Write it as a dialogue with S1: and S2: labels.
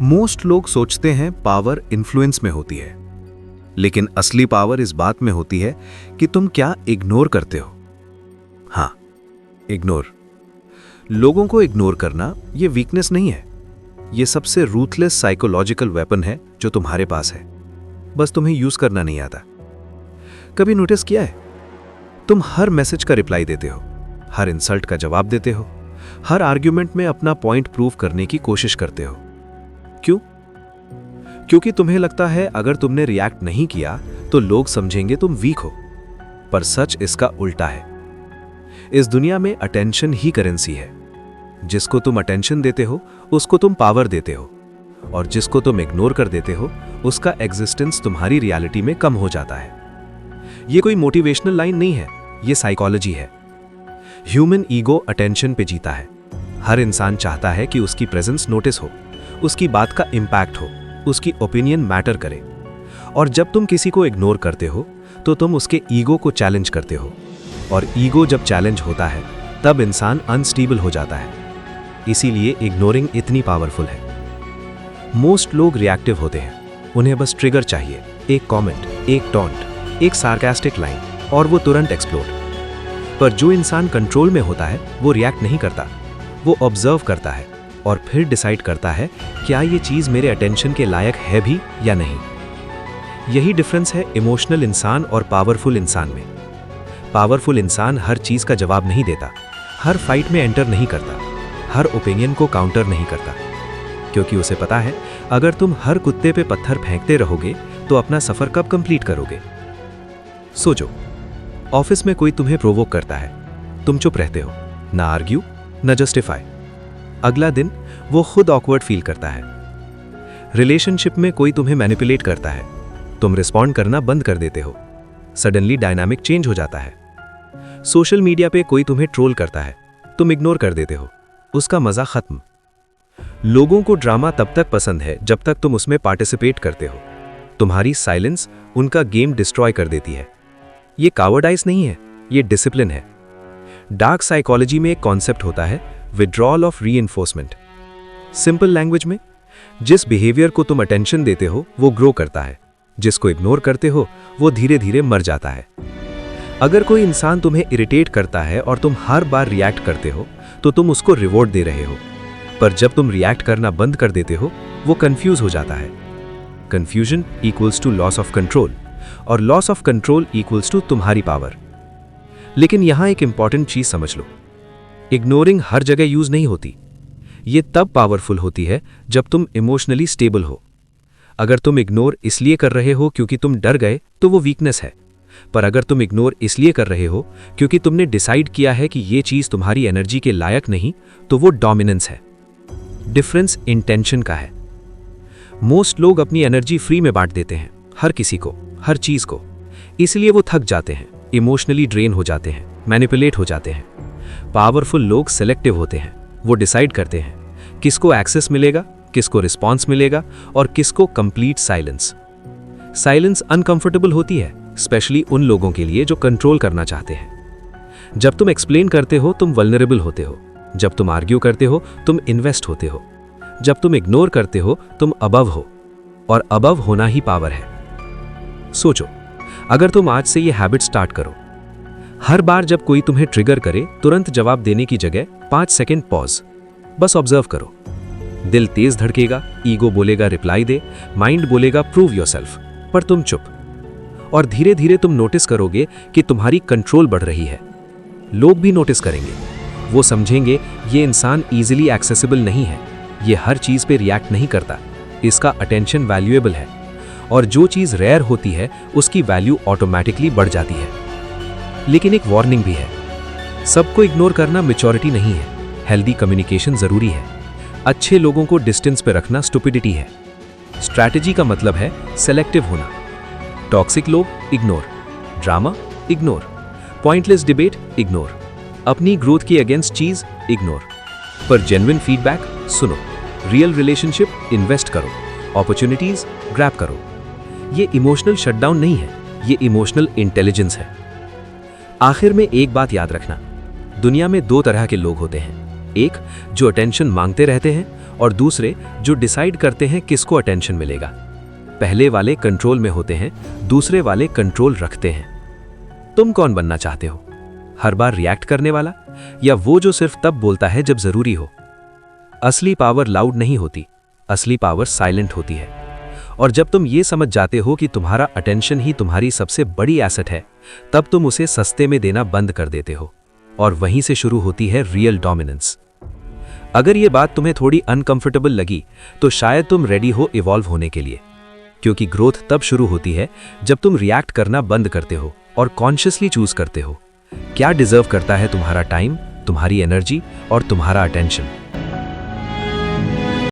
S1: Most लोग सोचते हैं पावर इन्फ्लुएंस में होती है, लेकिन असली पावर इस बात में होती है कि तुम क्या इग्नोर करते हो। हाँ, इग्नोर। लोगों को इग्नोर करना ये वीकनेस नहीं है, ये सबसे रूथलेस साइकोलॉजिकल वेपन है जो तुम्हारे पास है, बस तुम्हें यूज करना नहीं आता। कभी नोटिस किया है, तुम हर मैसेज का रिप्लाई देते हो, हर इंसल्ट का जवाब देते हो, हर आर्ग्यूमेंट में अपना पॉइंट प्रूव करने की कोशिश करते हो। क्यों? क्योंकि तुम्हें लगता है अगर तुमने रिएक्ट नहीं किया तो लोग समझेंगे तुम वीक हो। पर सच इसका उल्टा है। इस दुनिया में अटेंशन ही करेंसी है। जिसको तुम अटेंशन देते हो उसको तुम पावर देते हो, और जिसको तुम इग्नोर कर देते हो उसका एग्जिस्टेंस तुम्हारी रियलिटी में कम हो जाता है। ये कोई मोटिवेशनल लाइन नहीं है, ये साइकोलॉजी है। ह्यूमन ईगो अटेंशन पे जीता है। हर इंसान चाहता है कि उसकी प्रेजेंस नोटिस हो, उसकी बात का इंपैक्ट हो, उसकी ओपिनियन मैटर करे। और जब तुम किसी को इग्नोर करते हो तो तुम उसके ईगो को चैलेंज करते हो, और ईगो जब चैलेंज होता है तब इंसान अनस्टेबल हो जाता है। इसीलिए इग्नोरिंग इतनी पावरफुल है। मोस्ट लोग रिएक्टिव होते हैं, उन्हें बस ट्रिगर चाहिए, एक कमेंट, एक टॉन्ट, एक सार्कास्टिक लाइन, और वो तुरंत एक्सप्लोड। पर जो इंसान कंट्रोल में होता है वो रिएक्ट नहीं करता, वो ऑब्जर्व करता है और फिर डिसाइड करता है क्या ये चीज़ मेरे अटेंशन के लायक है भी या नहीं। यही डिफरेंस है इमोशनल इंसान और पावरफुल इंसान में। पावरफुल इंसान हर चीज़ का जवाब नहीं देता, हर फाइट में एंटर नहीं करता, हर ओपिनियन को काउंटर नहीं करता, क्योंकि उसे पता है अगर तुम हर कुत्ते पे पत्थर फेंकते रहोगे तो अपना सफ़र कब कंप्लीट करोगे। सोचो, ऑफिस में कोई तुम्हें प्रोवोक करता है, तुम चुप रहते हो, ना आर्ग्यू ना जस्टिफाई। अगला दिन वो खुद ऑकवर्ड फील करता है। रिलेशनशिप में कोई तुम्हें मैनिपुलेट करता है, तुम रिस्पॉन्ड करना बंद कर देते हो, सडनली डायनामिक चेंज हो जाता है। सोशल मीडिया पे कोई तुम्हें ट्रोल करता है, तुम इग्नोर कर देते हो, उसका मजा खत्म। लोगों को ड्रामा तब तक पसंद है जब तक तुम उसमें पार्टिसिपेट करते हो। तुम्हारी साइलेंस उनका गेम डिस्ट्रॉय कर देती है। ये कावर्डाइज नहीं है, ये डिसिप्लिन है। डार्क साइकोलॉजी में एक कॉन्सेप्ट होता है, withdrawal of reinforcement. Simple language में, जिस बिहेवियर को तुम अटेंशन देते हो वो ग्रो करता है, जिसको इग्नोर करते हो वो धीरे धीरे मर जाता है। अगर कोई इंसान तुम्हें इरिटेट करता है और तुम हर बार रिएक्ट करते हो तो तुम उसको रिवॉर्ड दे रहे हो, पर जब तुम रिएक्ट करना बंद कर देते हो वो कंफ्यूज हो जाता है। Confusion equals to loss of control, और loss of control equals to तुम्हारी पावर। लेकिन यहां एक इंपॉर्टेंट चीज समझ लो, इग्नोरिंग हर जगह यूज नहीं होती। ये तब पावरफुल होती है जब तुम इमोशनली स्टेबल हो। अगर तुम इग्नोर इसलिए कर रहे हो क्योंकि तुम डर गए तो वो वीकनेस है, पर अगर तुम इग्नोर इसलिए कर रहे हो क्योंकि तुमने डिसाइड किया है कि ये चीज तुम्हारी एनर्जी के लायक नहीं, तो वो डोमिनेंस है। डिफरेंस इंटेंशन का है। मोस्ट लोग अपनी एनर्जी फ्री में बांट देते हैं, हर किसी को, हर चीज को। इसलिए वो थक जाते हैं, इमोशनली ड्रेन हो जाते हैं, मैनिपुलेट हो जाते हैं। पावरफुल लोग सेलेक्टिव होते हैं, वो डिसाइड करते हैं किसको एक्सेस मिलेगा, किसको रिस्पॉन्स मिलेगा, और किसको कंप्लीट साइलेंस। साइलेंस अनकंफर्टेबल होती है, स्पेशली उन लोगों के लिए जो कंट्रोल करना चाहते हैं। जब तुम एक्सप्लेन करते हो तुम वल्नरेबल होते हो, जब तुम आर्ग्यू करते हो तुम इन्वेस्ट होते हो, जब तुम इग्नोर करते हो तुम अबव हो, और अबव होना ही पावर है। सोचो, अगर तुम आज से ये हैबिट स्टार्ट करो, हर बार जब कोई तुम्हें ट्रिगर करे तुरंत जवाब देने की जगह 5 सेकंड पॉज, बस ऑब्जर्व करो। दिल तेज धड़केगा, ईगो बोलेगा रिप्लाई दे, माइंड बोलेगा प्रूव योरसेल्फ, पर तुम चुप। और धीरे धीरे तुम नोटिस करोगे कि तुम्हारी कंट्रोल बढ़ रही है। लोग भी नोटिस करेंगे, वो समझेंगे ये इंसान इजीली एक्सेसिबल नहीं है, ये हर चीज पे रिएक्ट नहीं करता, इसका अटेंशन वैल्यूएबल है। और जो चीज रेयर होती है उसकी वैल्यू ऑटोमेटिकली बढ़ जाती है। लेकिन एक वार्निंग भी है, सबको इग्नोर करना मैच्योरिटी नहीं है, हेल्दी कम्युनिकेशन जरूरी है। अच्छे लोगों को डिस्टेंस पे रखना स्टुपिडिटी है। स्ट्रैटेजी का मतलब है सेलेक्टिव होना। टॉक्सिक लोग ignore, drama ignore, pointless debate ignore, अपनी ग्रोथ के अगेंस्ट चीज इग्नोर, पर जेन्युइन फीडबैक सुनो, रियल रिलेशनशिप इन्वेस्ट करो, अपॉर्चुनिटीज ग्रैब करो। ये इमोशनल शटडाउन नहीं है, ये इमोशनल इंटेलिजेंस है। आखिर में एक बात याद रखना, दुनिया में 2 तरह के लोग होते हैं, एक जो अटेंशन मांगते रहते हैं और दूसरे जो डिसाइड करते हैं किसको अटेंशन मिलेगा। पहले वाले कंट्रोल में होते हैं, दूसरे वाले कंट्रोल रखते हैं। तुम कौन बनना चाहते हो? हर बार रिएक्ट करने वाला, या वो जो सिर्फ तब बोलता है जब जरूरी हो? असली पावर लाउड नहीं होती, असली पावर साइलेंट होती है। और जब तुम ये समझ जाते हो कि तुम्हारा अटेंशन ही तुम्हारी सबसे बड़ी एसेट है, तब तुम उसे सस्ते में देना बंद कर देते हो, और वहीं से शुरू होती है रियल डोमिनेंस। अगर ये बात तुम्हें थोड़ी अनकंफर्टेबल लगी, तो शायद तुम रेडी हो इवॉल्व होने के लिए, क्योंकि ग्रोथ तब शुरू होती है जब तुम रिएक्ट करना बंद करते हो और कॉन्शियसली चूज करते हो क्या डिजर्व करता है तुम्हारा टाइम, तुम्हारी एनर्जी और तुम्हारा अटेंशन।